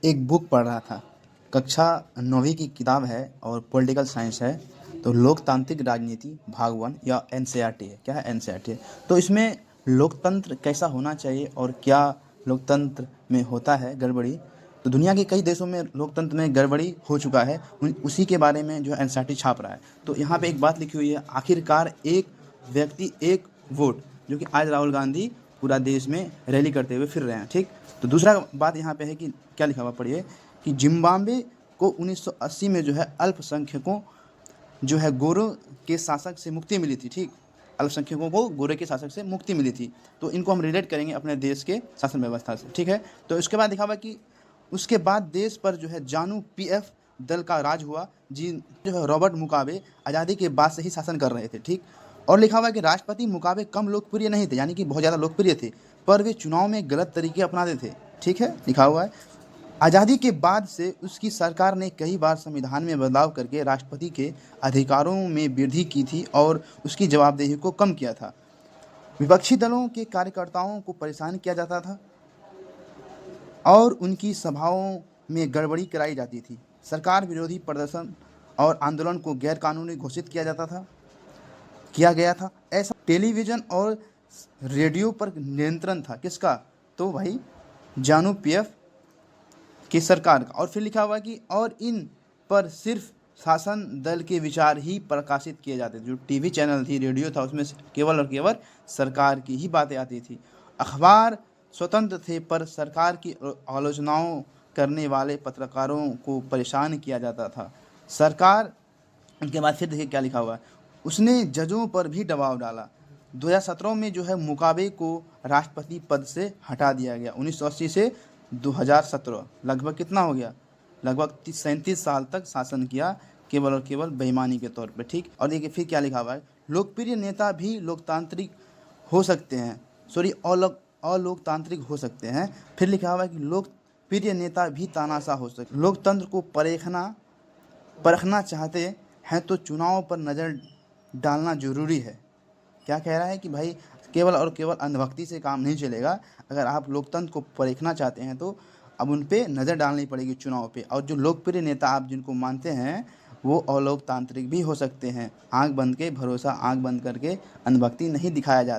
एक बुक पढ़ रहा था। कक्षा 9वीं की किताब है और पॉलिटिकल साइंस है। तो लोकतांत्रिक राजनीति भाग 1 या एनसीईआरटी है। क्या है? एनसीईआरटी है। तो इसमें लोकतंत्र कैसा होना चाहिए और क्या लोकतंत्र में होता है गड़बड़ी। तो दुनिया के कई देशों में लोकतंत्र में गड़बड़ी हो चुका है, उसी के बारे में जो है एनसीईआरटी छाप रहा है। तो यहाँ पे एक बात लिखी हुई है, आखिरकार एक व्यक्ति एक वोट, जो कि आज राहुल गांधी पूरा देश में रैली करते हुए फिर रहे हैं। ठीक। तो दूसरा बात यहाँ पे है कि क्या लिखा हुआ पढ़िए कि जिम्बाब्वे को 1980 में जो है अल्पसंख्यकों जो है गोरों के शासक से मुक्ति मिली थी। ठीक। अल्पसंख्यकों को गोरे के शासक से मुक्ति मिली थी। तो इनको हम रिलेट करेंगे अपने देश के शासन व्यवस्था से। ठीक है। तो इसके बाद लिखा हुआ कि उसके बाद देश पर जो है जानू पीएफ दल का राज हुआ, जी जो है रॉबर्ट मुगाबे आज़ादी के बाद से ही शासन कर रहे थे। ठीक। और लिखा हुआ है कि राष्ट्रपति मुगाबे कम लोकप्रिय नहीं थे, यानी कि बहुत ज़्यादा लोकप्रिय थे, पर वे चुनाव में गलत तरीके अपनाते थे। ठीक है, लिखा हुआ है। आज़ादी के बाद से उसकी सरकार ने कई बार संविधान में बदलाव करके राष्ट्रपति के अधिकारों में वृद्धि की थी और उसकी जवाबदेही को कम किया था। विपक्षी दलों के कार्यकर्ताओं को परेशान किया जाता था और उनकी सभाओं में गड़बड़ी कराई जाती थी। सरकार विरोधी प्रदर्शन और आंदोलन को गैर कानूनी घोषित किया गया था। ऐसा टेलीविज़न और रेडियो पर नियंत्रण था। किसका? तो भाई जानू पीएफ की सरकार का। और फिर लिखा हुआ कि और इन पर सिर्फ शासन दल के विचार ही प्रकाशित किए जाते थे। जो टीवी चैनल थी, रेडियो था, उसमें केवल और केवल सरकार की ही बातें आती थी। अखबार स्वतंत्र थे, पर सरकार की आलोचनाओं करने वाले पत्रकारों को परेशान किया जाता था। सरकार, उनके बाद फिर देखिए क्या लिखा हुआ है, उसने जजों पर भी दबाव डाला। 2017 में जो है मुगाबे को राष्ट्रपति पद से हटा दिया गया। 1980 से 2017 लगभग कितना हो गया? लगभग 37 साल तक शासन किया, केवल और केवल बेईमानी के तौर पे। ठीक। और देखिए फिर क्या लिखा हुआ है, लोकप्रिय नेता भी लोकतांत्रिक हो सकते हैं, सॉरी अलोकतांत्रिक हो सकते हैं। फिर लिखा हुआ है कि लोकप्रिय नेता भी तानाशाह हो सकते। लोकतंत्र को परखना चाहते हैं तो चुनाव पर नज़र डालना जरूरी है। क्या कह रहा है कि भाई केवल और केवल अंधभक्ति से काम नहीं चलेगा। अगर आप लोकतंत्र को परखना चाहते हैं तो अब उन पे नज़र डालनी पड़ेगी चुनाव पे। और जो लोकप्रिय नेता आप जिनको मानते हैं वो अलोकतांत्रिक भी हो सकते हैं। आंख बंद के भरोसा, आंख बंद करके अंधभक्ति नहीं दिखाया जाता।